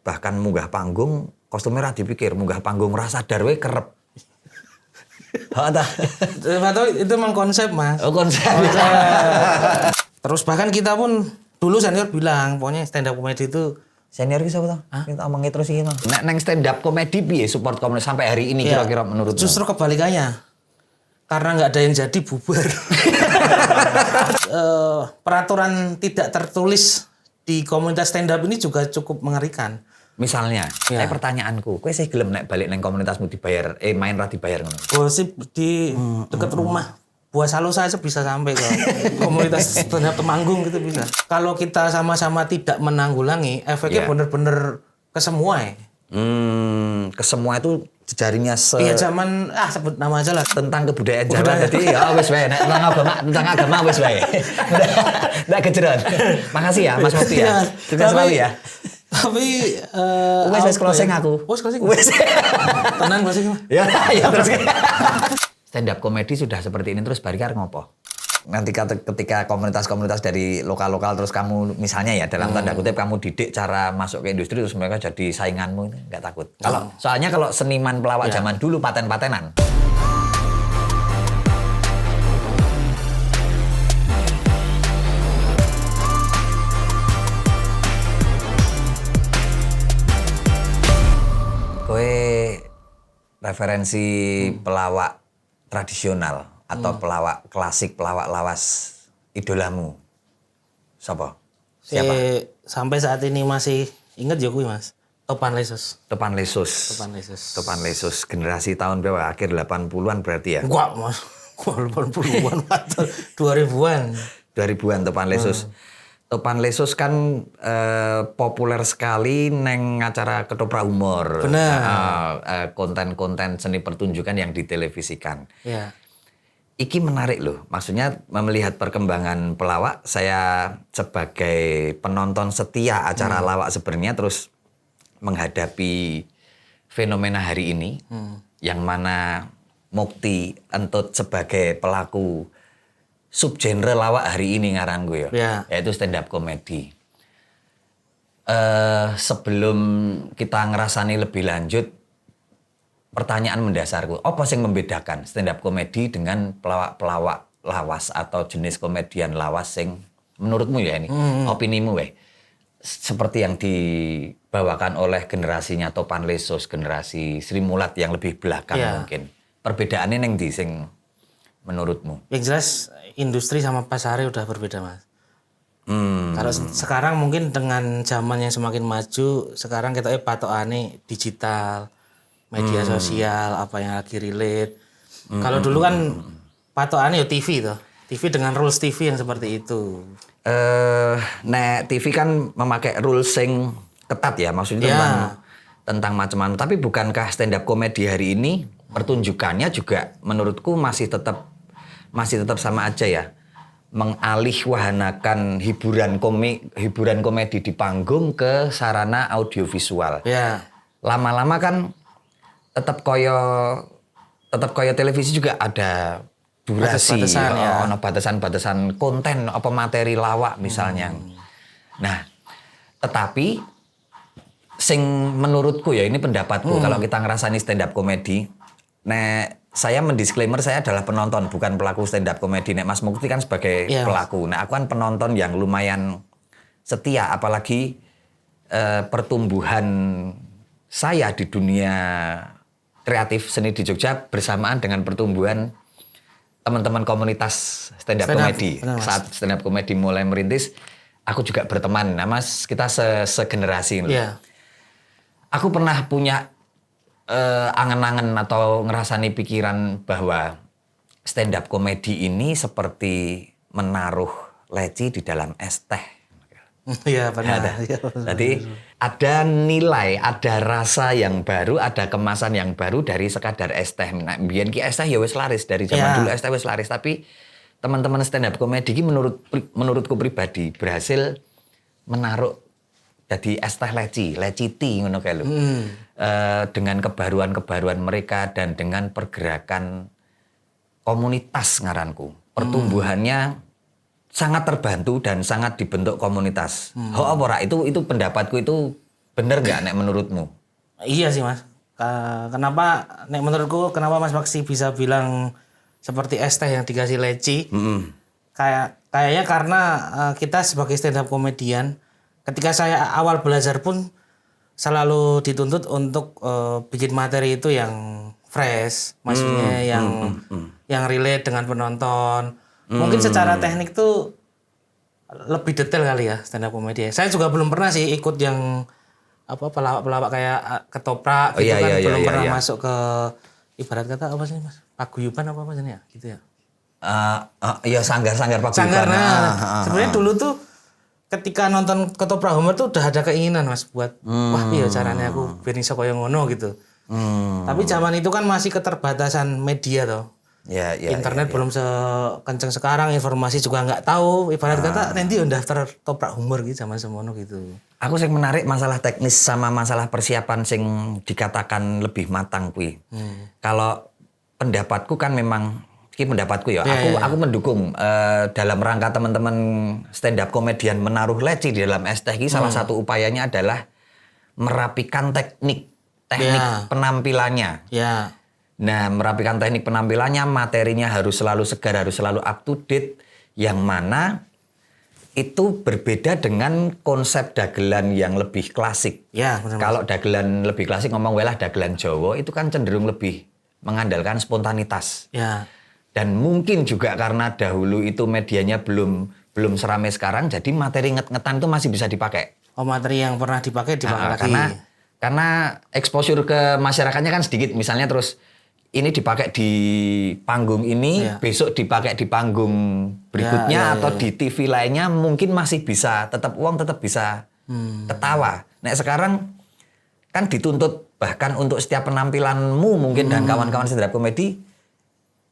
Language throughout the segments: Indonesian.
bahkan munggah panggung kostumnya ra dipikir, munggah panggung ra sadar we kerep. Atau itu memang konsep, Mas. Oh, konsep. Terus bahkan kita pun dulu senior bilang, pokoknya stand up comedy itu Senior ki sapa to? Kita omongi terus iki, Mas. Nek nang stand up comedy piye support komunitas sampai hari ini kira-kira menurut justru kebalikannya. Karena nggak ada yang jadi bubar. Peraturan tidak tertulis di komunitas stand up ini juga cukup mengerikan. Misalnya, pertanyaanku, kowe sih gelem nek balik nang komunitasmu dibayar, main ra dibayar ngono. Gosip di dekat rumah. Buah Salo saya bisa sampai ke komunitas stand up Temanggung gitu bisa. Kalau kita sama-sama tidak menanggulangi, efeknya bener-bener ke semua ya. Ke semua itu jejaringnya Iya zaman sebut nama aja lah. tentang kebudayaan Jawa. Jadi ya wis wae nek tentang agama wis wae. Ndak kejeron. Makasih ya Mas Mufti ya. Sukses selalu ya. Tapi wis closing aku. Wis closing. Wis. Tenang closing. Ya terus. Stand up komedi sudah seperti ini terus barikan ngopo? Nanti ketika komunitas-komunitas dari lokal-lokal terus kamu misalnya ya dalam tanda kutip kamu didik cara masuk ke industri terus mereka jadi sainganmu itu nggak takut? Soalnya kalau seniman pelawak zaman dulu paten-patenan. Kowe referensi pelawak tradisional atau pelawak klasik, pelawak lawas idolamu siapa? Sampai saat ini masih inget ya kuwi Mas. Topan Lesus. Topan Lesus generasi tahun berapa? Akhir 80-an berarti ya? Enggak Mas. 80-an atau 2000-an. 2000-an Topan Lesus. Topan Lesus kan populer sekali neng acara ketoprak humor. Benar. Konten-konten seni pertunjukan yang ditelevisikan. Iya. Iki menarik loh. Maksudnya melihat perkembangan pelawak, saya sebagai penonton setia acara lawak sebenarnya terus menghadapi fenomena hari ini yang mana Mukti Entut sebagai pelaku subgenre lawak hari ini ngaran gue yaitu stand up comedy. Sebelum kita ngerasani lebih lanjut, pertanyaan mendasarku, apa sih yang membedakan stand up comedy dengan pelawak lawas atau jenis komedian lawas yang menurutmu ya ini, opinimu weh, seperti yang dibawakan oleh generasinya Topan Lesus, generasi Sri Mulat yang lebih belakang mungkin. Perbedaannya yang di sing menurutmu? Yang jelas industri sama pasarnya udah berbeda Mas. Kalau sekarang mungkin dengan zaman yang semakin maju, sekarang kita patokane digital, media sosial, apa yang lagi relate. Kalau dulu kan patokane ya TV tuh. TV dengan rules TV yang seperti itu. Nek TV kan memakai rules yang ketat ya, maksudnya tentang macam-macam. Tapi bukankah stand up comedy hari ini pertunjukannya juga menurutku masih tetap sama aja ya, mengalihwahanakan hiburan komedi di panggung ke sarana audiovisual. Lama-lama kan tetap koyo televisi juga ada durasi, ono batasan-batasan konten apa materi lawak misalnya. Nah, tetapi sing menurutku ya ini pendapatku kalau kita ngerasani stand up comedy, saya mendisklaimer saya adalah penonton bukan pelaku stand up comedy. Mas Mukti kan sebagai pelaku. Aku kan penonton yang lumayan setia, apalagi pertumbuhan saya di dunia kreatif seni di Jogja bersamaan dengan pertumbuhan teman-teman komunitas stand up comedy. Saat stand up comedy mulai merintis, aku juga berteman. Nah Mas, kita segenerasi. Aku pernah punya angen-angen atau ngerasani pikiran bahwa stand up comedy ini seperti menaruh leci di dalam es teh. Iya benar. Jadi ada nilai, ada rasa yang baru, ada kemasan yang baru dari sekadar es teh. Nah, biyen ki es teh ya wis laris dari zaman dulu es teh wis laris, tapi teman-teman stand up comedy ki menurutku pribadi berhasil menaruh jadi es teh leci tea ngono kae lho. Dengan kebaruan-kebaruan mereka dan dengan pergerakan komunitas ngaranku. Pertumbuhannya sangat terbantu dan sangat dibentuk komunitas. Itu pendapatku itu Bener nggak nek menurutmu? Iya sih Mas. Kenapa nek menurutku kenapa Mas Maksi bisa bilang seperti es teh yang dikasih leci? Kayaknya karena kita sebagai stand up komedian, ketika saya awal belajar pun selalu dituntut untuk bikin materi itu yang fresh, maksudnya yang relate dengan penonton. Mungkin secara teknik tuh lebih detail kali ya stand up komedi. Saya juga belum pernah sih ikut yang pelawak-pelawak kayak ketoprak gitu belum pernah masuk ke ibarat kata apa sih Mas? Paguyuban apa sih ya? Gitu ya. Ya sanggar-sanggar paguyuban. Sanggar. Sebenarnya dulu tuh ketika nonton ketoprak Homer tuh udah ada keinginan Mas buat wah iya caranya aku biar iso koyo ngono gitu. Tapi zaman itu kan masih keterbatasan media toh. Internet belum sekencang sekarang, informasi juga nggak tahu. Ibarat kata nanti udah daftar toprak humor gitu zaman semono gitu. Aku sing menarik masalah teknis sama masalah persiapan sing dikatakan lebih matang kuwi. Kalau pendapatku kan memang pendapatku ya. Aku mendukung dalam rangka teman-teman stand up komedian menaruh leci di dalam es teh ini salah satu upayanya adalah merapikan teknik penampilannya. Nah, merapikan teknik penampilannya, materinya harus selalu segar, harus selalu up to date, yang mana itu berbeda dengan konsep dagelan yang lebih klasik. Kalau dagelan lebih klasik ngomong welah dagelan Jawa itu kan cenderung lebih mengandalkan spontanitas. Dan mungkin juga karena dahulu itu medianya belum seramai sekarang, jadi materi nget-ngetan itu masih bisa dipakai. Materi yang pernah dipakai lagi. Karena exposure ke masyarakatnya kan sedikit, misalnya terus ini dipakai di panggung ini, besok dipakai di panggung berikutnya atau di TV lainnya mungkin masih bisa, tetap bisa ketawa. Nah sekarang kan dituntut bahkan untuk setiap penampilanmu mungkin dan kawan-kawan stand up komedi,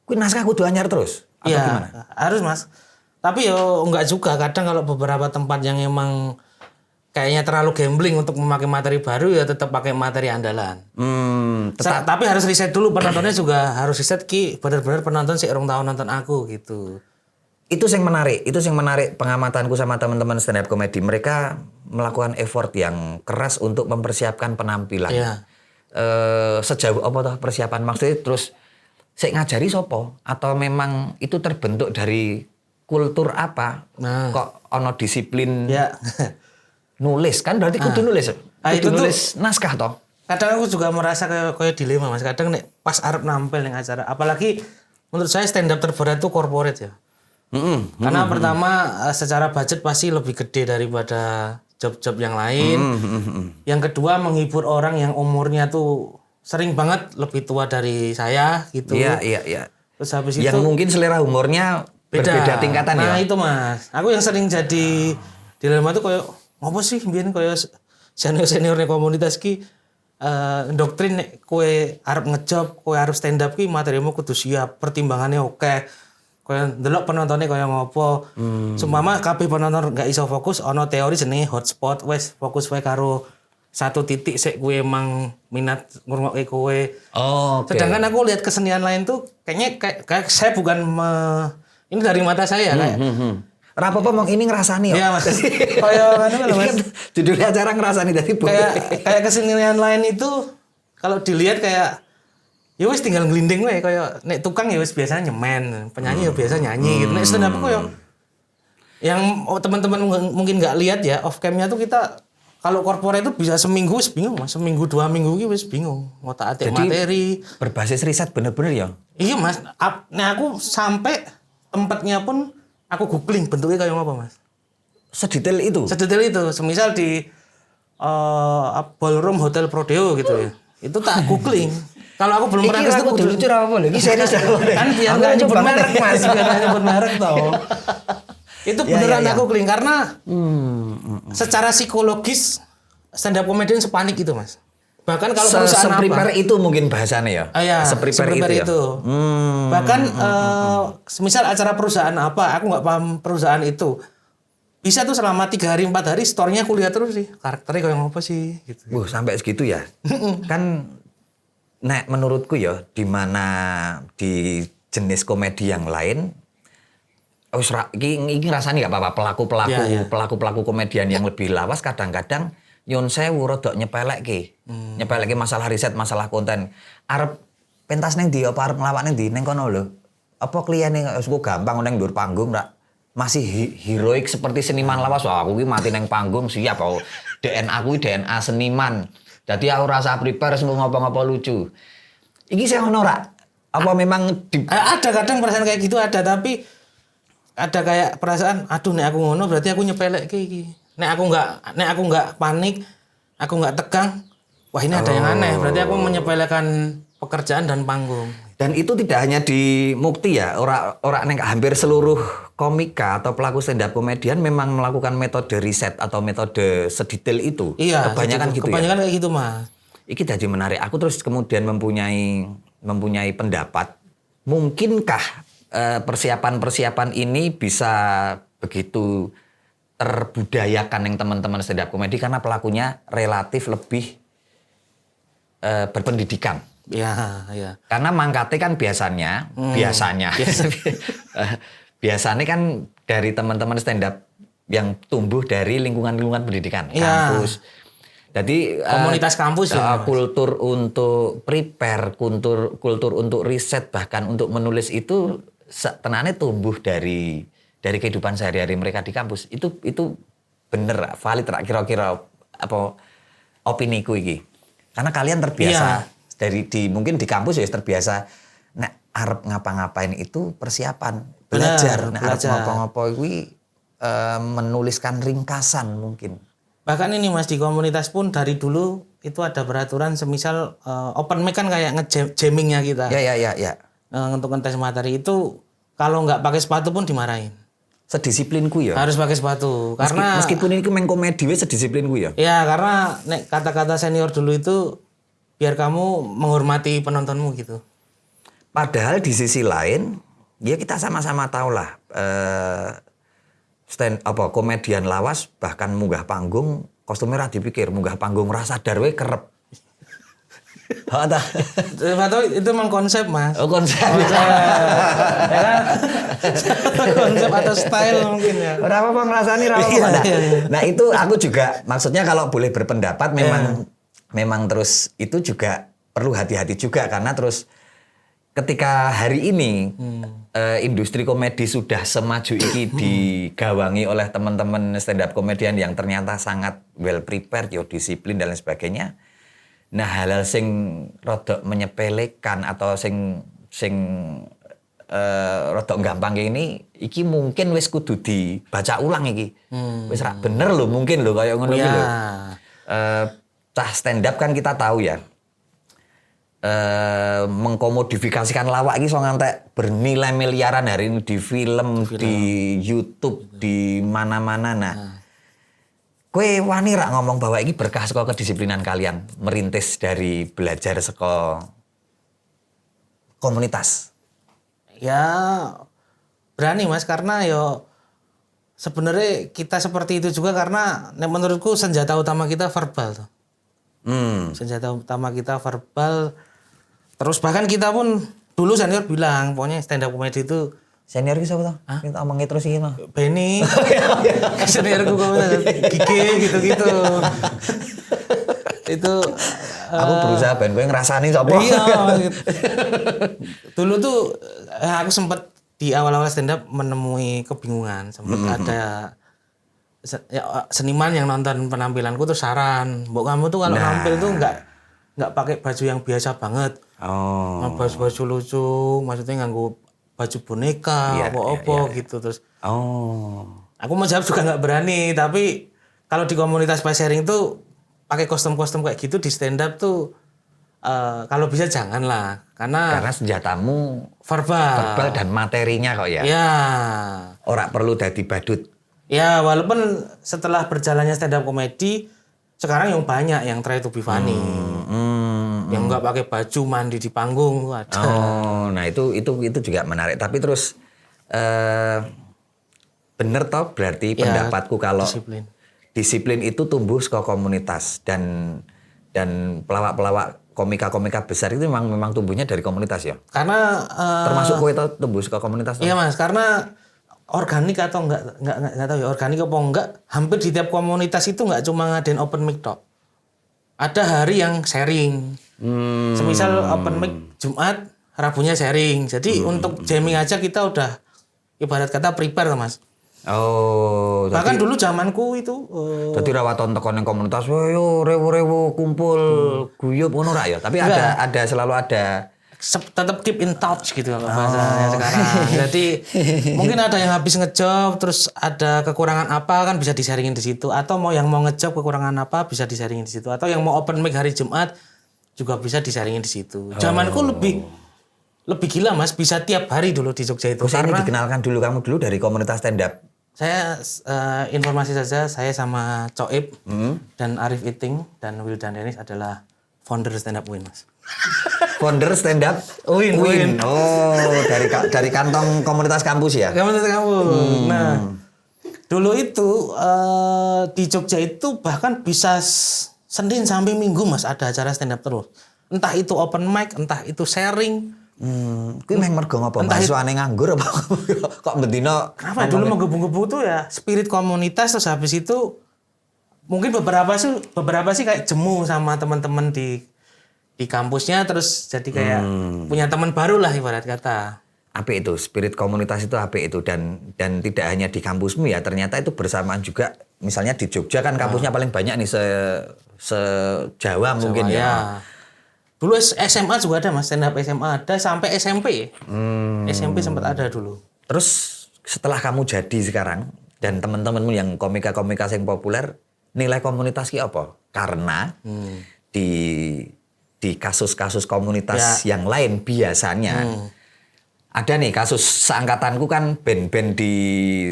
kuwi naskah kudu anyar terus atau gimana? Harus Mas. Tapi enggak juga, kadang kalau beberapa tempat yang emang kayaknya terlalu gambling untuk memakai materi baru ya tetap pakai materi andalan. Tapi harus riset dulu penontonnya juga harus riset benar-benar penonton sih orang tahu nonton aku gitu. Itu yang menarik pengamatanku sama teman-teman stand up comedy. Mereka melakukan effort yang keras untuk mempersiapkan penampilan. Sejauh apa toh persiapan maksudnya terus saya ngajari sopo atau memang itu terbentuk dari kultur apa? Kok ono disiplin nulis kan berarti kudu nulis. Kudu nulis naskah toh. Kadang aku juga merasa kayak dilema Mas. Kadang nek pas arep nampil ning acara, apalagi menurut saya stand up terberat itu corporate ya. Karena pertama secara budget pasti lebih gede daripada job-job yang lain. Yang kedua menghibur orang yang umurnya tuh sering banget lebih tua dari saya gitu. Iya. Terus habis yang itu mungkin selera humornya berbeda tingkatan ya. Nah itu Mas. Aku yang sering jadi dilema tuh kayak ngopo sih mbiyen kayak senior ning komunitas ki doktrin nek kowe arep ngejob, kowe arep stand up ki materimu kudu siap, pertimbangannya oke. Kowe ndelok penontonnya kaya ngopo. Seumpama kabeh penonton gak iso fokus ana teori jenenge hotspot, wes fokus wae karo satu titik sik kowe emang minat ngrungokke kowe. Sedangkan aku lihat kesenian lain tuh kayaknya kayak saya bukan ini dari mata saya kayak Rapopo mong ini ngerasani ya. Iya Mas. Kayak ngono Mas. Judulnya acara ngerasani tadi kayak kesenian lain itu kalau dilihat kayak ya wis tinggal ngelinding wae kayak nek tukang ya wis biasa nyemen, penyanyi ya biasa nyanyi gitu. Nek stand up kok yang teman-teman mungkin enggak lihat ya off cam-nya tuh kita kalau korporat itu bisa seminggu wis bingung Mas, seminggu 2 minggu iki wis bingung ngotak-atik materi berbasis riset bener-bener ya. Iya Mas. Nah aku sampai tempatnya pun aku googling bentuknya kayak apa Mas? Sedetail itu? Sedetail itu. Semisal di ballroom hotel Prodeo gitu ya. Itu tak googling. Kalau aku belum pernah kesana kudu lucu apa lho? Iki serius kan biar enggak nyebut merek Mas, biar enggak nyebut merek toh. Itu beneran aku googling karena secara psikologis stand up comedian sepanik itu Mas. Bahkan kalau perusahaan seprepare itu mungkin bahasanya ya. Seprepare itu. Bahkan semisal acara perusahaan apa, aku nggak paham perusahaan itu. Bisa tuh selama 3 hari 4 hari store-nya aku lihat terus sih. Karakternya kayak apa sih gitu. Sampai segitu ya. Kan nek menurutku ya di mana di jenis komedi yang lain ini rasanya nggak apa-apa pelaku komedian yang lebih lawas kadang-kadang nyun sewu rodok nyepelekke. Nyepelekke masalah riset, masalah konten. Arep pentas ning ndi apa arep nglawak ning ndi ning kono lho. Apa kliyene wis gampang ning ndur panggung rak. Masih heroik seperti seniman lawas. Wah, aku ki mati ning panggung siap aku. DNA kuwi DNA seniman. Jadi aku rasa prepare semua ngapa-ngapa lucu. Iki saya ono rak. Apa memang ada kadang perasaan kayak gitu ada, tapi ada kayak perasaan aduh nek aku ngono berarti aku nyepelekke iki. Nek aku enggak panik, aku enggak tegang, wah ini ada yang aneh. Berarti aku menyepelekan pekerjaan dan panggung. Dan itu tidak hanya di Mukti ya, orang neng hampir seluruh komika atau pelaku stand up komedian memang melakukan metode riset atau metode sedetail itu. Iya, kebanyakan gitu kebanyakan ya. Kayak gitu, Mas. Iki jadi menarik. Aku terus kemudian mempunyai pendapat, mungkinkah persiapan-persiapan ini bisa begitu terbudayakan yang teman-teman stand up komedi karena pelakunya relatif lebih berpendidikan. Ya. Karena mangkate kan biasanya kan dari teman-teman stand up yang tumbuh dari lingkungan-lingkungan pendidikan, kampus. Jadi komunitas kampus ya. Kultur untuk prepare, kultur untuk riset bahkan untuk menulis itu tenane tumbuh dari kehidupan sehari-hari mereka di kampus. Itu bener valid kira-kira apa opini ku iki. Karena kalian terbiasa mungkin di kampus ya terbiasa nek arep ngapa-ngapain itu persiapan, belajar, nek arep ngapa-ngapa kuwi menuliskan ringkasan mungkin. Bahkan ini Mas di komunitas pun dari dulu itu ada peraturan semisal open mic kan kayak nge-jammingnya kita. Ya. Untuk ngetes materi itu kalau nggak pakai sepatu pun dimarahin. Sedisiplinku ya. Harus pakai sepatu karena meskipun ini main komedi wis sedisiplinku ya. Ya karena nek kata-kata senior dulu itu biar kamu menghormati penontonmu gitu. Padahal di sisi lain ya kita sama-sama tahu lah komedian lawas bahkan munggah panggung kostumnya ra dipikir munggah panggung rasa darwe kerep. Itu memang konsep Mas. Oh konsep. Ya kan? Konsep atau style mungkin ya. Ora apa ngrasani ra apa. Nah itu aku juga maksudnya kalau boleh berpendapat memang terus itu juga perlu hati-hati juga karena terus ketika hari ini industri komedi sudah semaju iki digawangi oleh teman-teman stand up komedian yang ternyata sangat well prepared, disiplin dan lain sebagainya. Nah hal-hal sing rodok menyepelekan atau sing rodok gampang kayak ini iki mungkin wis kudu dibaca ulang iki. Wis ra bener lho mungkin lho kayak ngono iki lho. Cah stand up kan kita tahu ya. Mengkomodifikasikan lawak iki so ngantek bernilai miliaran hari ini di film, di YouTube, di mana-mana. Nah, kowe wani rak ngomong bahwa ini berkah saka kedisiplinan kalian merintis dari belajar saka komunitas. Ya berani Mas karena yo sebenarnya kita seperti itu juga karena menurutku senjata utama kita verbal tuh. Senjata utama kita verbal. Terus bahkan kita pun dulu senior bilang pokoknya stand up comedy itu senior ki sapa to? Kita omongi terus iki mah. Benny. Seniorku Gigi gitu-gitu. Itu aku berusaha ben kowe ngrasani sapa. Iya. Gitu. Dulu tuh aku sempat di awal-awal stand up menemui kebingungan, sempat ada seniman yang nonton penampilanku tuh saran, "Mbok kamu tuh kalau nampil tuh enggak pakai baju yang biasa banget. Baju lucu, maksudnya nganggo baju boneka, apa-apa gitu terus. Aku mau jawab juga nggak berani, tapi kalau di komunitas pas sharing tuh pakai kostum-kostum kayak gitu di stand up tuh kalau bisa janganlah, karena senjatamu verbal dan materinya kok ya. Ya. Ora perlu dadi badut. Ya, walaupun setelah berjalannya stand up komedi sekarang yang banyak yang try to be funny. Yang nggak pakai baju mandi di panggung ada. Nah itu juga menarik. Tapi terus bener toh berarti pendapatku kalau disiplin itu tumbuh ke komunitas dan pelawak-pelawak komika-komika besar itu memang tumbuhnya dari komunitas ya. Karena termasuk kowe itu tumbuh ke komunitas. Iya Mas, karena organik atau enggak tahu ya, organik apa enggak, hampir di tiap komunitas itu enggak cuma ngadain open mic tok. Ada hari yang sharing. Semisal open mic Jumat, Rabunya sharing. Jadi untuk jamming aja kita udah ibarat kata prepare Mas. Oh, bahkan dulu zamanku itu berarti rawaton tekon yang komunitas, yo rewo-rewo kumpul guyup ngono ra ya. Tapi ada selalu ada tetap keep in touch gitu kalau bahasanya sekarang. Jadi mungkin ada yang habis ngejob terus ada kekurangan apa kan bisa di-sharingin di situ, atau yang mau ngejob kekurangan apa bisa di-sharingin di situ, atau yang mau open mic hari Jumat juga bisa di-sharingin di situ. Zamanku lebih gila Mas, bisa tiap hari dulu di Jogja itu. Karena ini dikenalkan dulu kamu dulu dari komunitas stand up. Saya informasi saja, saya sama Coib dan Arif Iting dan Wildan Dennis adalah founder stand up Win Mas. Founder stand up Win. Oh, dari kantong komunitas kampus ya? Komunitas kampus. Nah, dulu itu di Jogja itu bahkan bisa Senin sampai Minggu Mas ada acara stand up terus. Entah itu open mic, entah itu sharing. Kuwi meh mergo ngopo? Mahasiswane nganggur apa kok bendino? Kenapa dulu menggebu-gebu tuh ya spirit komunitas, terus habis itu mungkin beberapa sih kayak jemu sama teman-teman di kampusnya, terus jadi kayak punya teman baru lah ibarat kata. Apik itu, spirit komunitas itu apik itu, dan tidak hanya di kampusmu ya, ternyata itu bersamaan juga. Misalnya di Jogja kan kampusnya paling banyak nih se Jawa mungkin ya. Dulu SMA juga ada Mas, stand up SMA ada sampai SMP. SMP sempat ada dulu. Terus setelah kamu jadi sekarang dan teman-temanmu yang komika-komika yang populer, nilai komunitas ki apa? Karena di kasus-kasus komunitas yang lain biasanya ada nih kasus seangkatanku kan, band-band di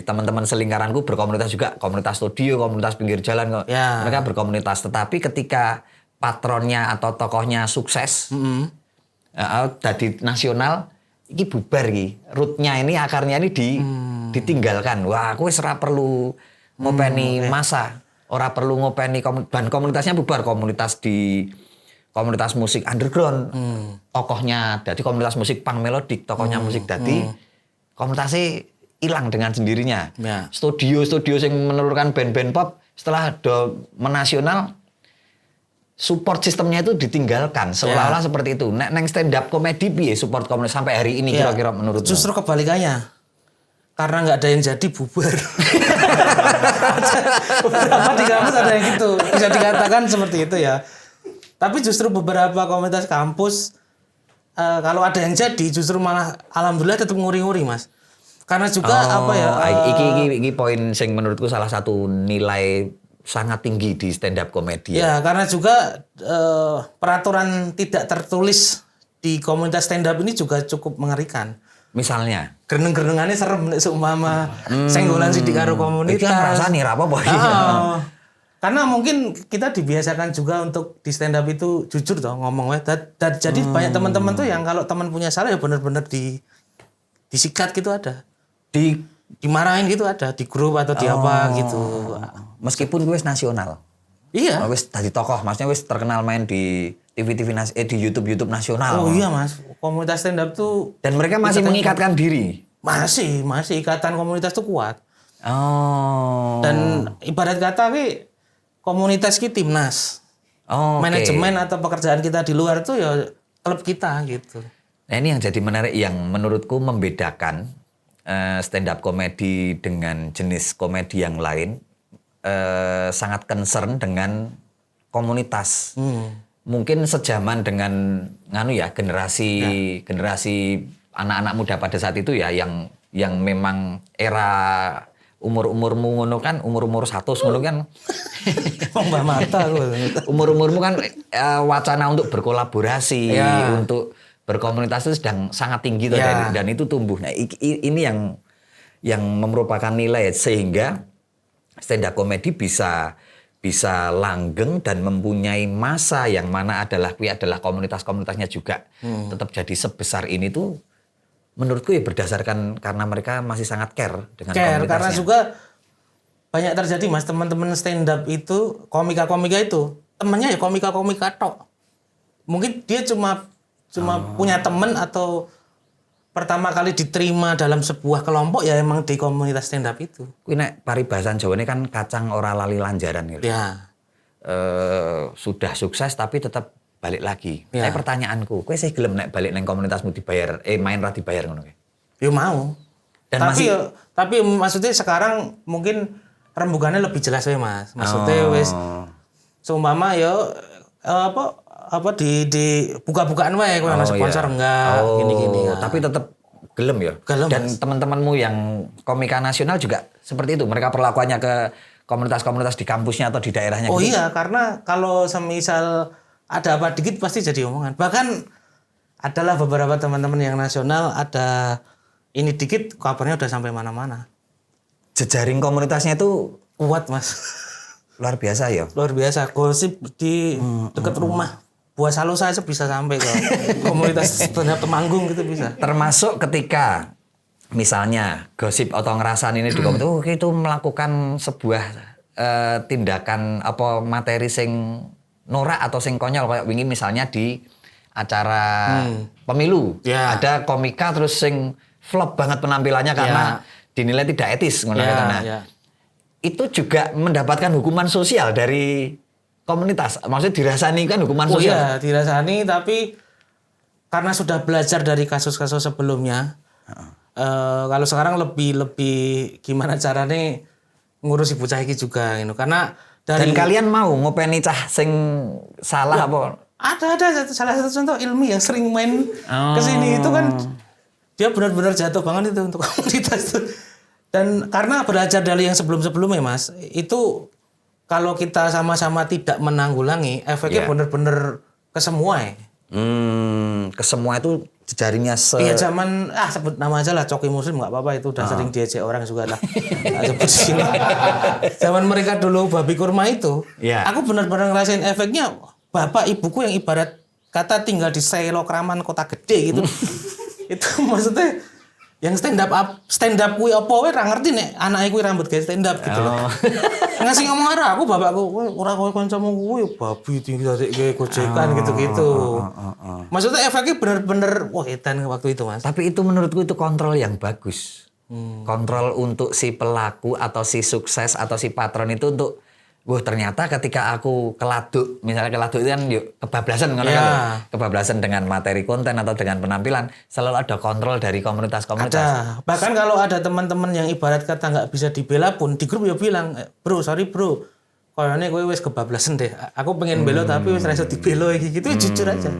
teman-teman selingkaranku berkomunitas juga, komunitas studio, komunitas pinggir jalan kok. Mereka berkomunitas, tetapi ketika patronnya atau tokohnya sukses, dari nasional, ini bubar iki. Rootnya ini, akarnya ini ditinggalkan. Wah, aku wis ora perlu ngopeni masa, ora perlu ngopeni dan komunitasnya bubar. Komunitas musik underground, tokohnya dari komunitas musik punk melodik, tokohnya musik dadi komunitasnya hilang dengan sendirinya. Studio-studio yang menelurkan band-band pop setelah menasional, support sistemnya itu ditinggalkan, seolah-olah seperti itu. Neng stand up komedi piye support komunitas sampai hari ini kira-kira menurutmu? Justru kebalikannya. Karena nggak ada yang jadi bubar. Beberapa di kampus ada yang gitu, bisa dikatakan seperti itu ya. Tapi justru beberapa komunitas kampus kalau ada yang jadi justru malah alhamdulillah tetap nguri-nguri Mas. Karena juga iki poin sing menurutku salah satu nilai sangat tinggi di stand up komedi. Ya, karena juga peraturan tidak tertulis di komunitas stand up ini juga cukup mengerikan. Misalnya, greneng-grenengannya serem seumpama senggolan sidik karo komunitas. Iki rasane ra apa-apa ya. Karena mungkin kita dibiasakan juga untuk di stand up itu jujur toh ngomong jadi banyak teman-teman tuh yang kalau teman punya salah ya benar-benar disikat gitu ada. Dimarahin gitu ada di grup atau di apa gitu. Meskipun gue nasional. Iya. Wis dadi tokoh, maksudnya wis terkenal main di TV di YouTube nasional. Oh iya Mas, komunitas stand up tuh. Dan mereka masih mengikatkan diri. Masih ikatan komunitas tuh kuat. Oh. Dan ibarat kata komunitas kita timnas. Manajemen atau pekerjaan kita di luar tuh ya klub kita gitu. Nah ini yang jadi menarik, yang menurutku membedakan stand up komedi dengan jenis komedi yang lain. Sangat concern dengan komunitas. Mungkin sejaman dengan generasi anak-anak muda pada saat itu ya, yang memang era umur-umurmu ngono kan, umur 100 ngono kan. Mbah mata Umur-umurmu kan wacana untuk berkolaborasi, untuk berkomunitas itu sedang sangat tinggi dan itu tumbuh. Nah, ini yang merupakan nilai sehingga stand up komedi bisa langgeng dan mempunyai masa yang mana adalah komunitas-komunitasnya juga tetap jadi sebesar ini tuh menurutku ya berdasarkan karena mereka masih sangat care dengan komunitasnya. Karena juga banyak terjadi Mas, teman-teman stand up itu komika-komika itu temannya ya komika-komika tok. Mungkin dia cuma punya teman atau pertama kali diterima dalam sebuah kelompok ya emang di komunitas stand up itu. Kuwi nek paribasan Jawane kan kacang ora lali lanjaran gitu. Ya. Sudah sukses tapi tetap balik lagi. Ya. Saya pertanyaanku, kowe sih gelem nek balik nang komunitasmu dibayar main ra dibayar ngono kae? Ya mau. Dan tapi maksudnya sekarang mungkin rembugannya lebih jelas ya Mas. Maksudnya wis seumpama ya apa di buka-bukaan wae kowe ana sponsor enggak gini-gini. Ya. Tapi tetap gelem ya. Gelem, dan Mas. teman-temanmu yang komika nasional juga seperti itu. Mereka perlakuannya ke komunitas-komunitas di kampusnya atau di daerahnya Oh gitu. iya, karena kalau semisal ada apa dikit pasti jadi omongan. Bahkan adalah beberapa teman-teman yang nasional ada ini dikit kabarnya udah sampai mana-mana. Jejaring komunitasnya itu Kuat Mas. luar biasa ya. Luar biasa. Gosip di dekat rumah. Buah Salo saja bisa sampai ke komunitas Temanggung gitu bisa. Termasuk ketika misalnya gosip atau ngerasain ini di komunitas, itu melakukan sebuah tindakan apa materi sing norak atau sing konyol kayak wingi misalnya di acara pemilu. Ya. Ada komika terus sing flop banget penampilannya karena dinilai tidak etis ngono gitu. Nah, itu juga mendapatkan hukuman sosial dari komunitas. Maksudnya dirasani kan hukuman Oh sosial. iya, dirasani tapi karena sudah belajar dari kasus-kasus sebelumnya. Kalau sekarang lebih gimana caranya ngurusi bocah iki juga gitu. Karena Dan kalian mau ngopeni cah sing salah apa? Ada salah satu contoh ilmi yang sering main kesini itu kan dia benar-benar jatuh banget itu untuk komunitas itu. Dan karena belajar dari yang sebelum-sebelumnya Mas, itu kalau kita sama-sama tidak menanggulangi, efeknya benar-benar ke semua ya. Ke semua itu jejaringnya Iya zaman sebut nama aja lah Coki Muslim nggak apa-apa itu udah sering diajak orang juga lah. Sebut sini. Zaman mereka dulu babi kurma itu, aku benar-benar ngerasain efeknya. Bapak ibuku yang ibarat kata tinggal di Selo Kraman kota gede gitu. Itu maksudnya yang stand up kuwi apa wae ra ngerti nek anake kuwi rambut gawe stand up gitu loh. Ngasih ngomong arah aku bapakku ora koyo kancamu kuwi babi tinggi dadek gojekan gitu-gitu. Maksudnya efeknya bener-bener wah edan waktu itu Mas. Tapi itu menurutku itu kontrol yang bagus. Kontrol untuk si pelaku atau si sukses atau si patron itu untuk ternyata ketika aku keladuk, misalnya keladuk itu kan yuk kebablasan kan, kebablasan dengan materi konten atau dengan penampilan, selalu ada kontrol dari komunitas-komunitas. Ada. Bahkan kalau ada teman-teman yang ibarat kata nggak bisa dibela pun di grup ya bilang, bro sorry bro, kayaknya gue wes kebablasan deh. Aku pengen belo tapi wes rasa dibelo gitu, jujur aja.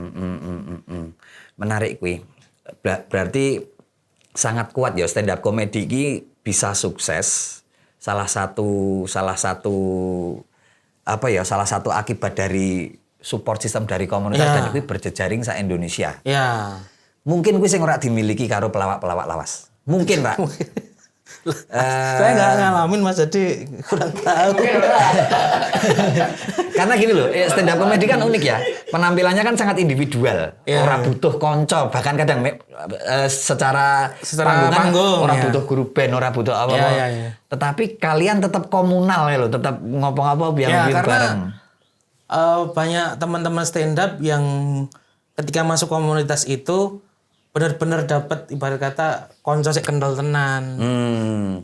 Menarik kuy. Berarti sangat kuat ya stand up comedy ini bisa sukses. Salah satu akibat dari support system dari komunitas dan itu berjejaring sa Indonesia. Ya. Mungkin gue sing ora dimiliki karo pelawak-pelawak lawas. Mungkin, Pak. Saya nggak ngalamin Mas jadi kurang tahu. Karena gini loh, stand up comedy kan unik ya. Penampilannya kan sangat individual. Orang butuh konco, bahkan kadang secara panggung orang butuh guru band, orang butuh apa. Tetapi kalian tetap komunal ya loh, tetap ngopong-ngopong biar bareng. Banyak teman-teman stand up yang ketika masuk komunitas itu benar-benar dapat ibarat kata konco sik kendol tenan.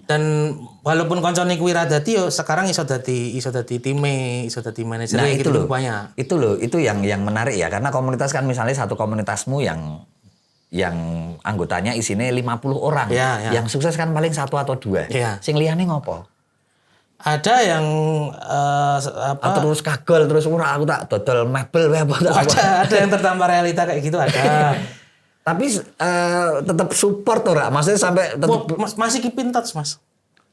Dan walaupun koncone kuwi ra dadi yo sekarang iso dadi time, iso dadi manajer gitu loh banyak. Itu yang menarik ya karena komunitas kan misalnya satu komunitasmu yang anggotanya isinya 50 orang. Yang sukses kan paling 1 atau 2. Sing liyane ngopo? Ada yang terus kagol terus ora aku tak dodol mebel ada yang tertampar realita kayak gitu ada. Tapi tetap support ora? Maksudnya sampai tetap masih keep in touch, Mas.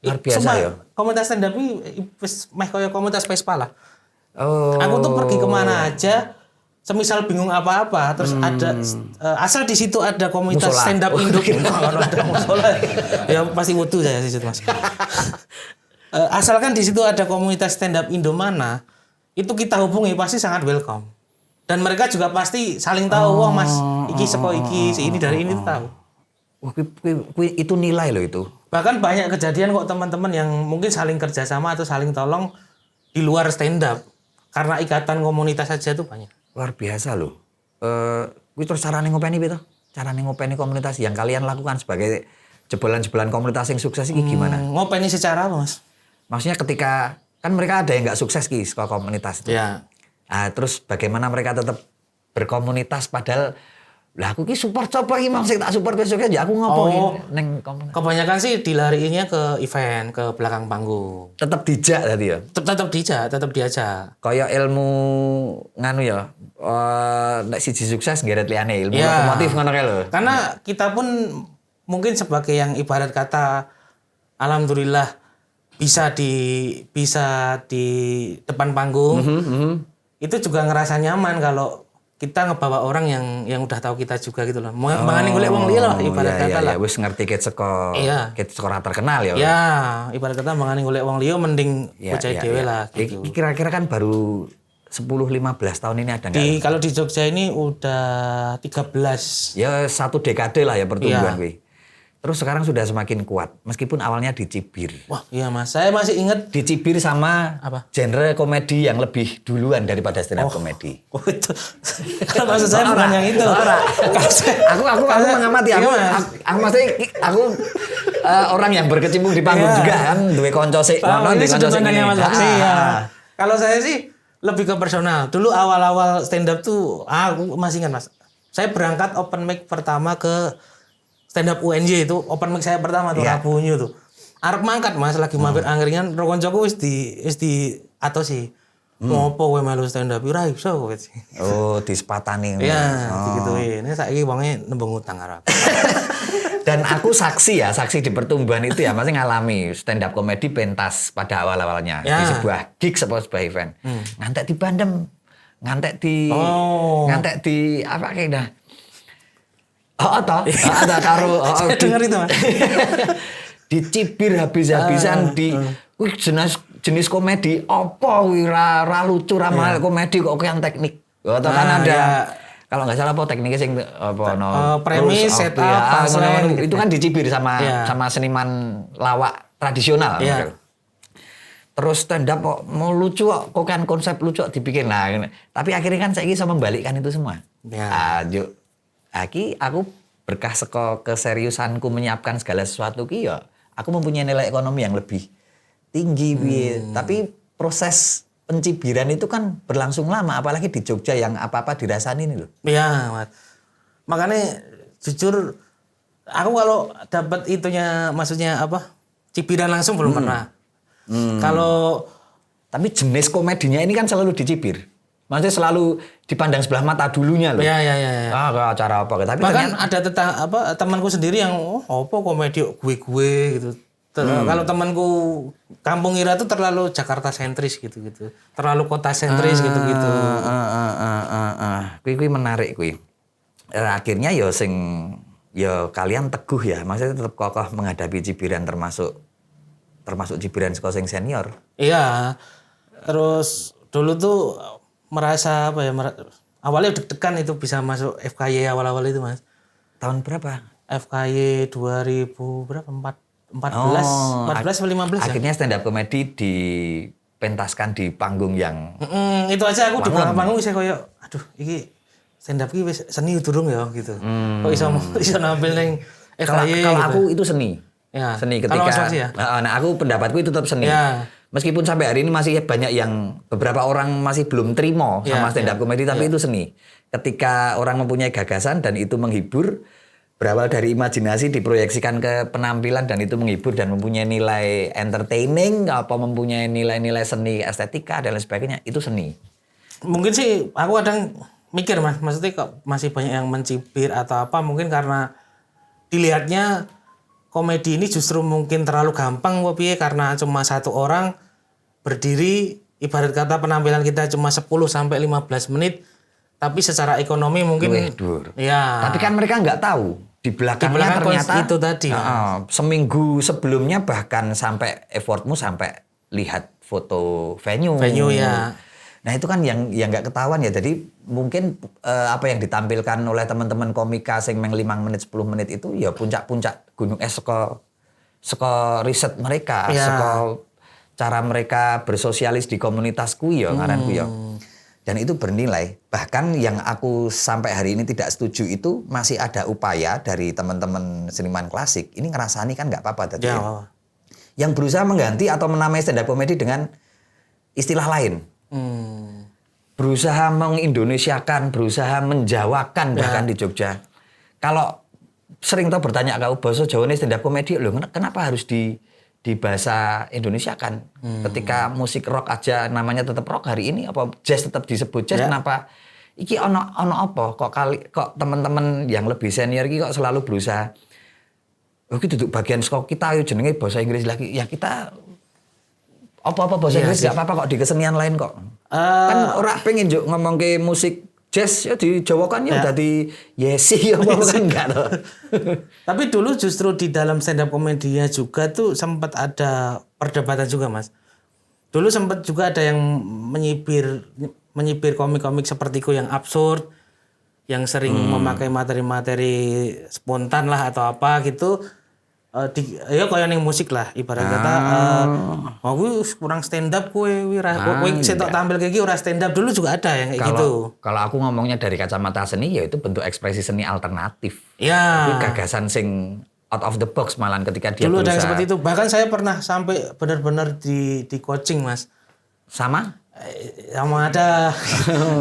Luar biasa ya. Komunitas stand up ini meh koyo komunitas Vespa lah. Aku tuh pergi kemana aja, semisal bingung apa-apa, terus ada asal di situ ada komunitas stand up Indo. Kalau ada musola, ya pasti wudu saya di situ, Mas. Asalkan di situ ada komunitas stand up Indo mana, itu kita hubungi pasti sangat welcome. Dan mereka juga pasti saling tahu, wah Mas, iki seko iki, si ini dari ini tahu. Wah, itu nilai loh itu. Bahkan banyak kejadian kok teman-teman yang mungkin saling kerjasama atau saling tolong di luar stand up. Karena ikatan komunitas saja itu banyak. Luar biasa loh. Terus carane ngopeni piye to? carane ngopeni komunitas yang kalian lakukan sebagai jebolan-jebolan komunitas yang sukses ini gimana? Ngopeni secara apa, Mas? Maksudnya ketika kan mereka ada yang nggak sukses ki sekolah komunitas itu. Ya. Nah, terus bagaimana mereka tetap berkomunitas padahal lah aku ki support coba ki mang sing tak support besok ya aku ngopo ning komunitas. Kebanyakan sih dilariinnya ke event, ke belakang panggung. Tetap dijak tadi ya. Tetap diajak. Kayak ilmu nganu ya. Nek siji sukses ngeret liyane ilmu lokomotif ngono kae lho. Karena kita pun mungkin sebagai yang ibarat kata alhamdulillah bisa di depan panggung. Itu juga ngerasa nyaman kalau kita ngebawa orang yang udah tahu kita juga gitu loh. Mangane golek wong liya lah ibarat kata lah. Wis ngerti ket saka terkenal ya. Ya, ibarat kata mangane golek wong liya mending bocah dhewe lah gitu. Kira-kira kan baru 10-15 tahun ini ada nggak? Kalau di Jogja ini udah 13. Ya 1 dekade lah ya pertumbuhan kuwi. Terus sekarang sudah semakin kuat meskipun awalnya dicibir. Wah, iya Mas. Saya masih ingat dicibir sama genre komedi yang lebih duluan daripada stand up komedi. Oh itu. Kalau maksud saya bukan yang itu. Aku mengamati aku orang yang berkecimpung di panggung juga kan, duwe kanca sik. Ini sudut pandangnya Mas Baksi ya. Kalau saya sih lebih ke personal. Dulu awal-awal stand up tuh aku masih ingat Mas. Saya berangkat open mic pertama ke stand up UNJ itu open mic saya pertama tuh Rabu Unyu tuh. Arep mangkat Mas lagi mampir angkringan ro koncoku wis di atosi. Ngopo kowe melu stand up ora iso kowe. Oh, disepatani. Iya, digituin. Ini saiki wonge nembung utang arep. Dan aku saksi di pertumbuhan itu ya, masih ngalami stand up komedi pentas pada awal-awalnya di sebuah gig sebuah event. Ngantek di Bandem, ngantek di apa kayaknya. Ada karo denger itu Mas. Dicibir habis-habisan jenis komedi apa kuwi ra lucu ra komedi kok yang teknik. Kan ada kalau nggak salah tekniknya sing premis setup itu kan dicibir sama seniman lawak tradisional. Terus stand up kok mau lucu kok kan konsep lucu dibikin lah. Tapi akhirnya kan saya bisa membalikkan itu semua. Aku berkah saka keseriusanku menyiapkan segala sesuatu ki ya aku mempunyai nilai ekonomi yang lebih tinggi tapi proses pencibiran itu kan berlangsung lama apalagi di Jogja yang apa-apa dirasain ini loh. Iya, Mas. Makanya jujur aku kalau dapat itunya maksudnya cibiran langsung belum pernah. Kalau tapi jenis komedinya ini kan selalu dicibir. Maksudnya selalu dipandang sebelah mata dulunya loh. Iya. Acara apa. Tapi bahkan ada temanku sendiri yang komedi gue gitu. Kalau temanku kampung Ira tuh terlalu Jakarta sentris gitu. Terlalu kota sentris gitu. Kuwi menarik kuwi. Akhirnya ya kalian teguh ya. Maksudnya tetap kokoh menghadapi cibiran termasuk cibiran saka sing senior. Iya. Terus dulu tuh merasa awalnya deg-degan itu bisa masuk FKY awal-awal itu Mas. Tahun berapa? FKY 2000 berapa? 14 atau 15 akhirnya stand up komedi dipentaskan di panggung yang itu aja aku di belakang panggung saya koyo aduh iki stand up iki wis seni durung ya gitu. Kok iso nampil ning FKY kalau gitu. Aku itu seni. Ya. Seni ketika aku pendapatku itu tetap seni. Ya. Meskipun sampai hari ini masih banyak yang beberapa orang masih belum terima sama stand up komedi tapi itu seni. Ketika orang mempunyai gagasan dan itu menghibur, berawal dari imajinasi diproyeksikan ke penampilan dan itu menghibur dan mempunyai nilai entertaining, mempunyai nilai-nilai seni estetika dan lain sebagainya, itu seni. Mungkin sih aku kadang mikir Mas, maksudnya kok masih banyak yang mencibir atau apa, mungkin karena dilihatnya komedi ini justru mungkin terlalu gampang karena cuma satu orang berdiri, ibarat kata penampilan kita cuma 10-15 menit, tapi secara ekonomi mungkin Tapi kan mereka nggak tahu di belakangnya ternyata itu tadi. Seminggu sebelumnya bahkan sampai effortmu sampai lihat foto venue ya. Nah itu kan yang nggak ketahuan ya. Jadi mungkin apa yang ditampilkan oleh teman-teman komika sing meng 5 menit 10 menit itu ya puncak-puncak gunung es saka riset mereka, saka cara mereka bersosialis di komunitasku ya ngaranku ya. Dan itu bernilai. Bahkan yang aku sampai hari ini tidak setuju itu masih ada upaya dari teman-teman seniman klasik. Ini ngerasani kan nggak apa-apa tadi. Ya. Yang berusaha mengganti atau menamai stand up comedy dengan istilah lain. Berusaha mengindonesiakan, berusaha menjawakan bahkan di Jogja. Kalau sering tau bertanya kau bahasa Jawa ini stand up comedy, loh kenapa harus di bahasa Indonesia kan? Ketika musik rock aja namanya tetap rock hari ini, apa jazz tetap disebut jazz, kenapa? Iki ono apa? Kok teman-teman yang lebih senior iki kok selalu berusaha iki duduk bagian sekolah kita yo jenenge bahasa Inggris lagi. Ya kita apa-apa bahasa Inggris enggak apa-apa kok di kesenian lain kok. Kan ora pengen juk ngomong ke musik jazz ya di Jawa kan ya dadi yesi apa kan enggak loh. Tapi dulu justru di dalam stand up komedinya juga tuh sempat ada perdebatan juga Mas. Dulu sempat juga ada yang menyibir komik-komik sepertiku yang absurd, yang sering memakai materi-materi spontan lah atau apa gitu. Ya kayak ning musik lah ibarat kata aku kurang stand up kowe sing tok tampil kayak ora stand up dulu juga ada yang kayak gitu. Kalau aku ngomongnya dari kacamata seni ya itu bentuk ekspresi seni alternatif. Ya. Itu gagasan sing out of the box malahan ketika dia dulu berusaha. Ada yang seperti itu. Bahkan saya pernah sampai benar-benar di coaching Mas. Sama ada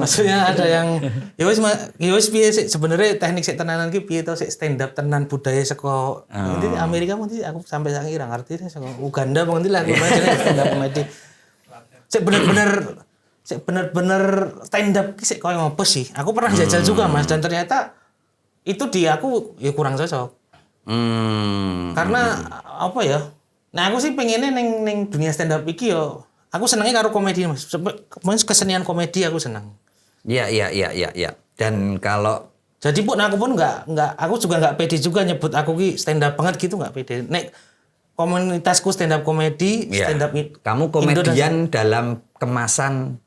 maksudnya ada yang ya wis piye sih sebenarnya teknik sik tenanan ki piye to sik stand up tenan budaya saka nanti Amerika mesti aku sampai saiki ora ngerti saka Uganda mesti lah aku stand up comedy sik bener-bener stand up ki sik koyo ngopo sih aku pernah jajal juga Mas dan ternyata itu di aku ya kurang cocok karena apa ya nah aku sih pengennya neng dunia stand up iki yo aku senangnya karo komedi Mas. Kesenian komedi aku senang. Iya. Dan kalau jadi pun aku pun enggak aku juga enggak pede juga nyebut aku ki stand up banget gitu enggak pede. Nek komunitasku stand up komedi, stand up kamu komedian dalam kemasan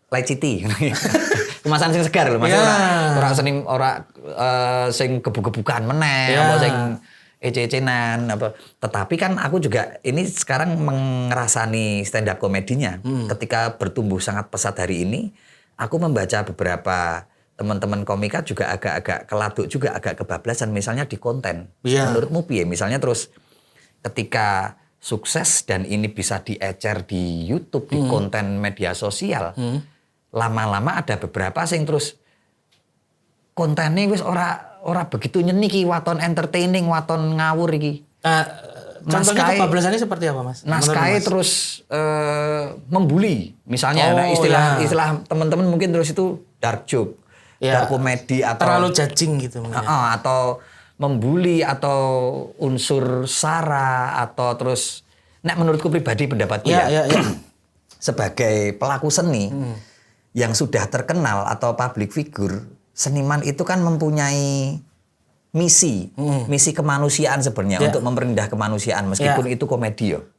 light city. Kemasan sing segar lho Mas. Ora sing gebuk-gebukan meneh apa sing ece-ecenan apa. Tetapi kan aku juga ini sekarang mengerasani stand up komedinya. Ketika bertumbuh sangat pesat hari ini, aku membaca beberapa teman-teman komika juga agak-agak keladuk juga agak kebablasan misalnya di konten. Menurutmu piye? Misalnya terus ketika sukses dan ini bisa diecer di YouTube di konten media sosial. Lama-lama ada beberapa sing terus kontennya wis ora begitu nyeni ki waton entertaining, waton ngawur iki. Contohnya kebablasannya seperti apa Mas? Naskahnya terus membuli. Misalnya istilah teman-teman mungkin terus itu dark joke, dark comedy atau terlalu judging gitu. Atau membuli atau unsur sara atau terus menurutku pribadi pendapatku sebagai pelaku seni yang sudah terkenal atau public figure, seniman itu kan mempunyai misi kemanusiaan sebenarnya untuk memperindah kemanusiaan meskipun itu komedi yo.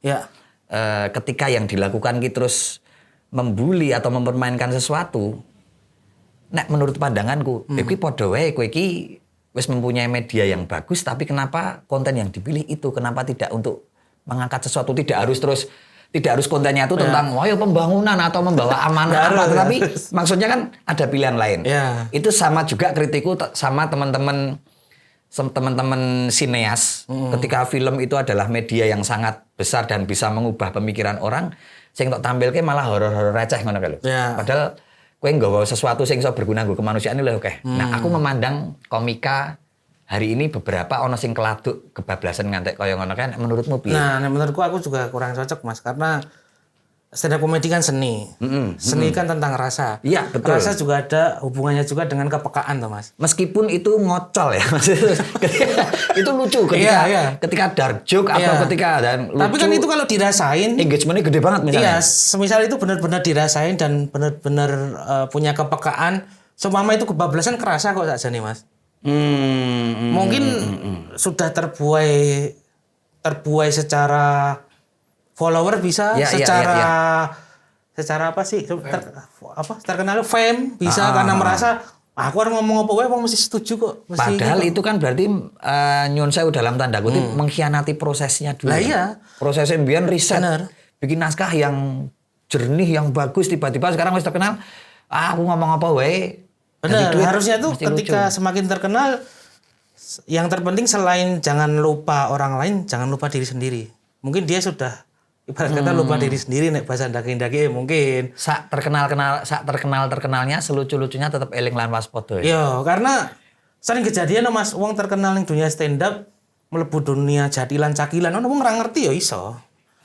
Ketika yang dilakukan kita terus membuli atau mempermainkan sesuatu, menurut pandanganku, iki padha wae kowe iki wis mempunyai media yang bagus tapi kenapa konten yang dipilih itu kenapa tidak untuk mengangkat sesuatu tidak harus kontennya itu tentang pembangunan atau membawa amanah tetapi maksudnya kan ada pilihan lain. Itu sama juga kritiku sama teman-teman sineas ketika film itu adalah media yang sangat besar dan bisa mengubah pemikiran orang sing tok tampilke malah horor-horor receh ngono kae lho. Padahal kowe nggawa sesuatu sing iso berguna nggo kemanusiaan lho oke. Nah, aku memandang komika hari ini beberapa ono sing keladuk kebablasan ngantek kaya ngono kan menurutmu piye? Nah, menurutku aku juga kurang cocok Mas karena stand up comedy kan seni. Seni kan tentang rasa. Iya, betul. Rasa juga ada hubungannya juga dengan kepekaan tuh Mas. Meskipun itu ngocol ya Mas. Itu lucu ketika dark joke atau ketika dan lucu. Tapi kan itu kalau dirasain engagementnya gede banget misalnya. Iya, semisal itu benar-benar dirasain dan benar-benar punya kepekaan, seumpama itu kebablasan kerasa kok sakjane Mas. Mungkin sudah terbuai secara follower bisa, secara apa sih? Terkenal fame bisa karena merasa aku harus ngomong apa wae mesti setuju kok. Padahal itu kan berarti nyun sewu dalam tanda kutip mengkhianati prosesnya dulu. Lah iya. Prosesnya mbiyen riset. Bikin naskah yang jernih, yang bagus, tiba-tiba sekarang wis terkenal, aku ngomong apa wae. Benar, harusnya tuh ketika semakin terkenal, yang terpenting selain jangan lupa orang lain, jangan lupa diri sendiri. Mungkin dia sudah ibarat kata lupa diri sendiri nek bahasa daging-daging mungkin. Sak terkenalnya selucu-lucunya tetap eling lan waspada. Iya, karena sering kejadian Mas, wong terkenal ning dunia stand up mlebu dunia jadilan cakilan ono wong ora ngerti ya iso.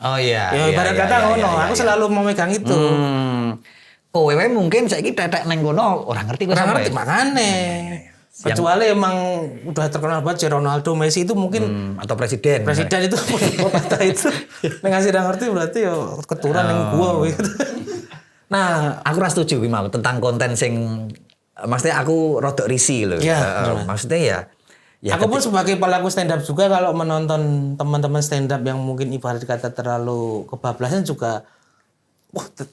Oh iya. Ya ibarat kata ngono, aku selalu memegang itu. Kowe mungkin saiki tetek ning kono ora ngerti kok sampe. Ora ngerti makane. Kecuali emang udah terkenal banget Ronaldo, Messi itu mungkin atau presiden itu kata itu ngasih dah ngerti berarti ya keturunan yang gua gitu. Nah, aku ora setuju kuwi mau tentang konten sing maksudnya aku rodok risih loh. Maksudnya ya aku pun sebagai pelaku stand up juga kalau menonton teman-teman stand up yang mungkin ibarat kata terlalu kebablasan juga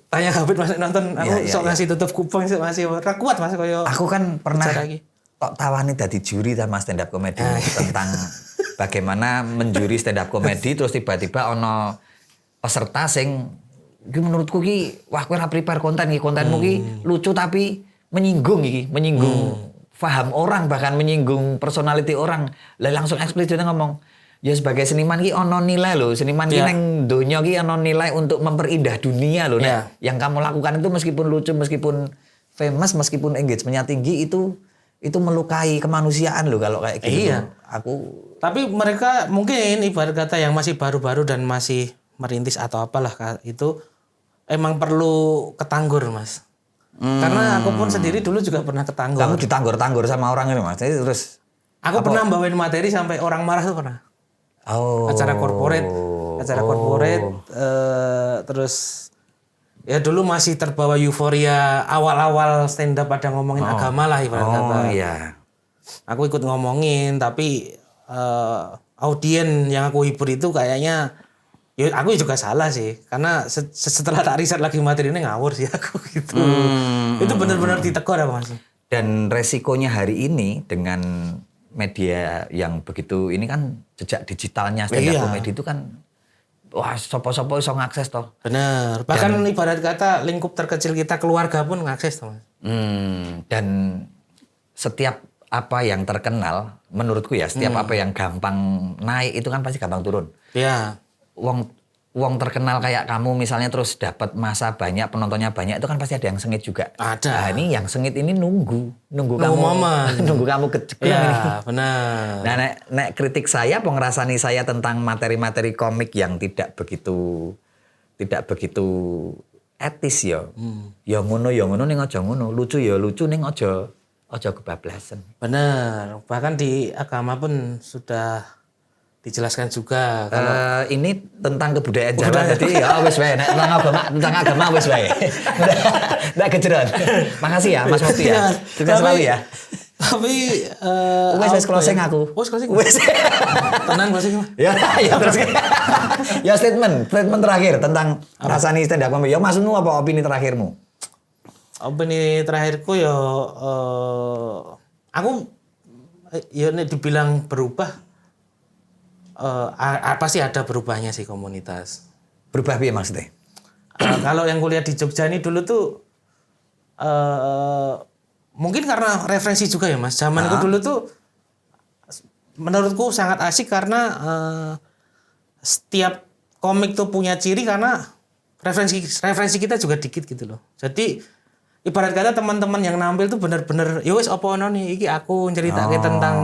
tanya Habib masih nonton aku sok ngasih tutup kuping masih kuat Mas koyo. Aku kan pernah kok tawani dadi juri sama stand up comedy tentang bagaimana menjuri stand up comedy terus tiba-tiba ono peserta sing iki menurutku ki wah kowe ora prepare konten iki kontenmu ki lucu tapi menyinggung paham orang bahkan menyinggung personality orang. Lah langsung eksplisit ngomong ya sebagai seniman ki ono nilai lho, seniman ki nang donya ki ono nilai untuk memperindah dunia lho. Yang kamu lakukan itu meskipun lucu, meskipun famous, meskipun engagement-nya tinggi itu melukai kemanusiaan loh kalau kayak gitu. Iya. Tapi mereka mungkin ibarat kata yang masih baru-baru dan masih merintis atau apalah itu emang perlu ketanggur Mas. Karena aku pun sendiri dulu juga pernah ketanggur. Kamu ditanggur-tanggur sama orang ini Mas. Jadi terus aku pernah bawain materi sampai orang marah tuh pernah. Acara corporate terus ya dulu masih terbawa euforia awal-awal stand up pada ngomongin agama lah ibarat kata. Iya. Aku ikut ngomongin tapi audien yang aku hibur itu kayaknya ya aku juga salah sih karena setelah tak riset lagi materi ini ngawur sih aku gitu. Itu benar-benar ditegur apa Mas? Dan resikonya hari ini dengan media yang begitu ini kan jejak digitalnya stand up comedy itu kan wah sopo-sopo iso ngakses toh. Bener. Bahkan ibarat kata lingkup terkecil kita keluarga pun ngakses toh. Dan setiap apa yang terkenal menurutku ya setiap apa yang gampang naik itu kan pasti gampang turun. Iya. Wong terkenal kayak kamu misalnya terus dapat masa banyak penontonnya banyak itu kan pasti ada yang sengit juga. Ada. Nah, ini yang sengit ini nunggu kamu momen. Nunggu kamu keceklung ini. Ya, benar. Nah, nek kritik saya pengrasani saya tentang materi-materi komik yang tidak begitu etis ya. Ya ngono ning aja ngono, lucu ya lucu ning aja kebablasan. Benar. Bahkan di agama pun sudah dijelaskan juga kalau ini tentang kebudayaan Jawa tadi ya wis wae nek tentang agama wis wae. Ndak kejeron. Makasih ya Mas Mufti ya. Sukses selalu ya. Tapi wis closing aku. Wis closing. Tenang closing. Ya terus. Ya statement terakhir tentang rasani stand up comedy. Ya maksudmu apa opini terakhirmu? Opini terakhirku ya aku ya dibilang berubah pasti ada berubahnya sih komunitas. Berubah piye maksudnya? Kalau yang kuliah di Jogja ini dulu tuh mungkin karena referensi juga ya Mas. Zamanku dulu tuh menurutku sangat asik karena setiap komik tuh punya ciri karena referensi kita juga dikit gitu loh. Jadi ibarat kata teman-teman yang nampil tuh benar-benar ya wis opo ono nih iki aku ceritake tentang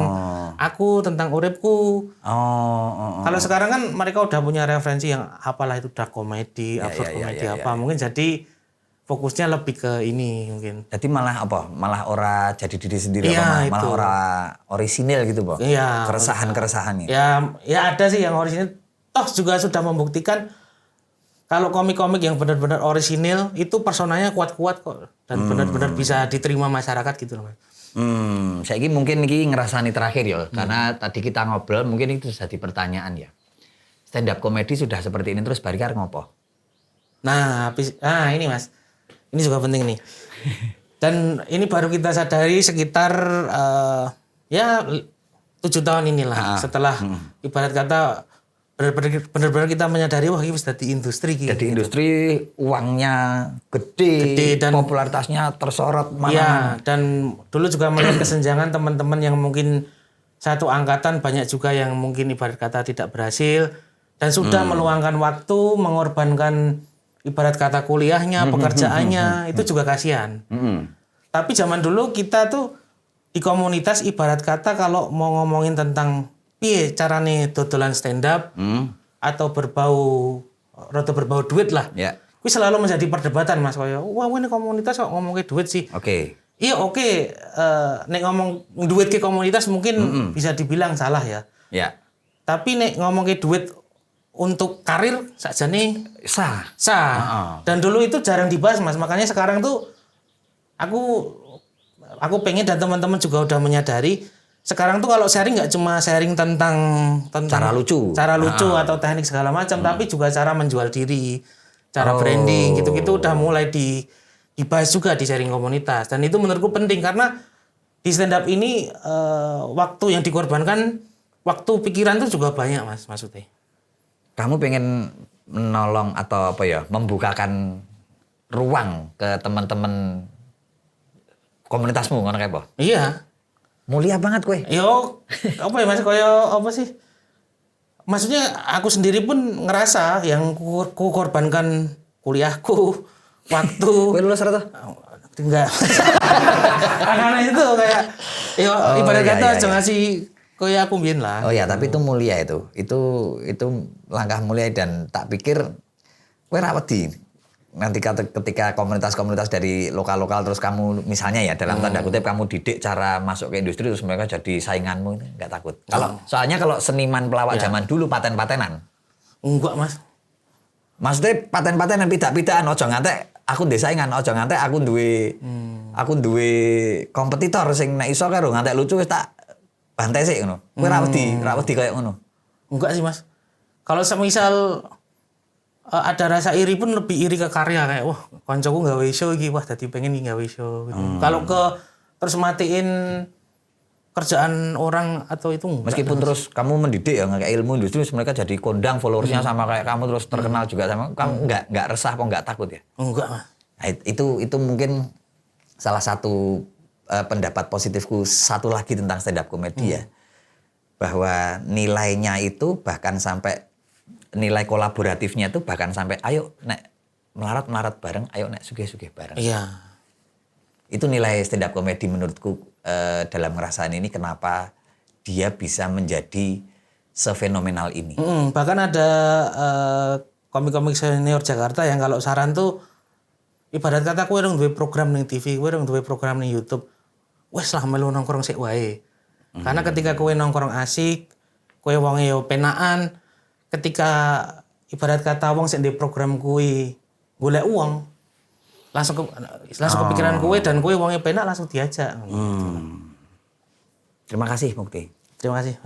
aku tentang uripku. Kalau sekarang kan mereka udah punya referensi yang apalah itu dark comedy, absurd comedy apa. Mungkin jadi fokusnya lebih ke ini mungkin. Jadi malah apa? Malah ora jadi diri sendiri malah ora orisinil gitu, Pak. Iya. Keresahan-keresahannya. Ya ada sih yang orisinil. Toh juga sudah membuktikan kalau komik-komik yang benar-benar orisinil itu personanya kuat-kuat kok dan benar-benar bisa diterima masyarakat gitu loh. Saiki mungkin iki ngerasani terakhir ya, karena tadi kita ngobrol mungkin itu jadi pertanyaan ya. Stand up comedy sudah seperti ini terus bari arep ngopo? Nah, ini Mas. Ini juga penting nih. Dan ini baru kita sadari sekitar 7 tahun inilah setelah ibarat kata benar-benar kita menyadari wah ini wis dadi industri gitu. Jadi industri uangnya gede dan popularitasnya tersorot mana. Iya, dan dulu juga melihat kesenjangan teman-teman yang mungkin satu angkatan banyak juga yang mungkin ibarat kata tidak berhasil dan sudah meluangkan waktu, mengorbankan ibarat kata kuliahnya, pekerjaannya, itu juga kasihan. Tapi zaman dulu kita tuh di komunitas ibarat kata kalau mau ngomongin tentang piye carane dodolan stand up atau rada berbau duit lah. Ya. Kuwi selalu menjadi perdebatan Mas kaya wah ini komunitas kok ngomongke duit sih. Oke. Iya oke, nek ngomong duit ke komunitas mungkin bisa dibilang salah ya. Ya. Tapi nek ngomong ke duit untuk karir sakjane Sah. Dan dulu itu jarang dibahas Mas, makanya sekarang tuh aku pengen dan teman-teman juga udah menyadari sekarang tuh kalau sharing nggak cuma sharing tentang cara lucu atau teknik segala macam, tapi juga cara menjual diri, cara branding gitu-gitu udah mulai dibahas juga di sharing komunitas. Dan itu menurutku penting karena di stand up ini waktu yang dikorbankan, waktu pikiran tuh juga banyak Mas maksudnya. Kamu pengen menolong atau apa ya, membukakan ruang ke teman-teman komunitasmu ngono kayak apa? Iya. Mulia banget kowe. Yo, apa ya Mas kaya apa sih? Maksudnya aku sendiri pun ngerasa yang ku korbankan kuliahku, waktu. Kowe lulus rata? Enggak. Karena itu kayak yo ibarat kata aja ngasih kayak aku mbiyen lah. Oh ya, tapi itu mulia itu. Itu langkah mulia dan tak pikir kowe ra wedi. Nanti ketika komunitas-komunitas dari lokal-lokal terus kamu misalnya ya dalam tanda kutip kamu didik cara masuk ke industri terus mereka jadi sainganmu, nggak takut? Soalnya kalau seniman pelawak zaman dulu paten-patenan. Enggak Mas. Maksudnya paten-patenan pidak-pidakan ojo ngantek aku ndek saingan, ojo ngantek aku duwe kompetitor sing nek iso karo ngantek lucu wis tak bantai sik ngono. Kowe ra wedi koyo ngono. Enggak sih Mas. Kalau semisal ada rasa iri pun lebih iri ke karya kayak wah koncoku gawe show iki wah dadi pengen gawe show gitu. Kalau terus matiin kerjaan orang atau itu enggak. Meskipun terus kamu mendidik ya kayak ilmu industri mereka jadi kondang followersnya sama kayak kamu terus terkenal juga sama kamu enggak resah apa enggak takut ya? Enggak Mas. Nah, itu mungkin salah satu pendapat positifku satu lagi tentang stand up comedy ya. Bahwa nilainya itu bahkan sampai nilai kolaboratifnya itu bahkan sampai ayo nek melarat bareng, ayo nek sugih-sugih bareng. Iya. Itu nilai stand up comedy menurutku dalam ngerasain ini kenapa dia bisa menjadi sefenomenal ini. Bahkan ada komik-komik senior Jakarta yang kalau saran tuh ibarat kata kowe dong duwe program ning TV, kowe dong duwe program ning YouTube. Wes lah melu nongkrong sik wae. Karena ketika kowe nongkrong asik, kowe wonge yo penaan, ketika ibarat kata wong sing di program kuwi golek uang langsung kepikiran kowe dan kowe wonge penak langsung diajak. Terima kasih Mukti. Terima kasih.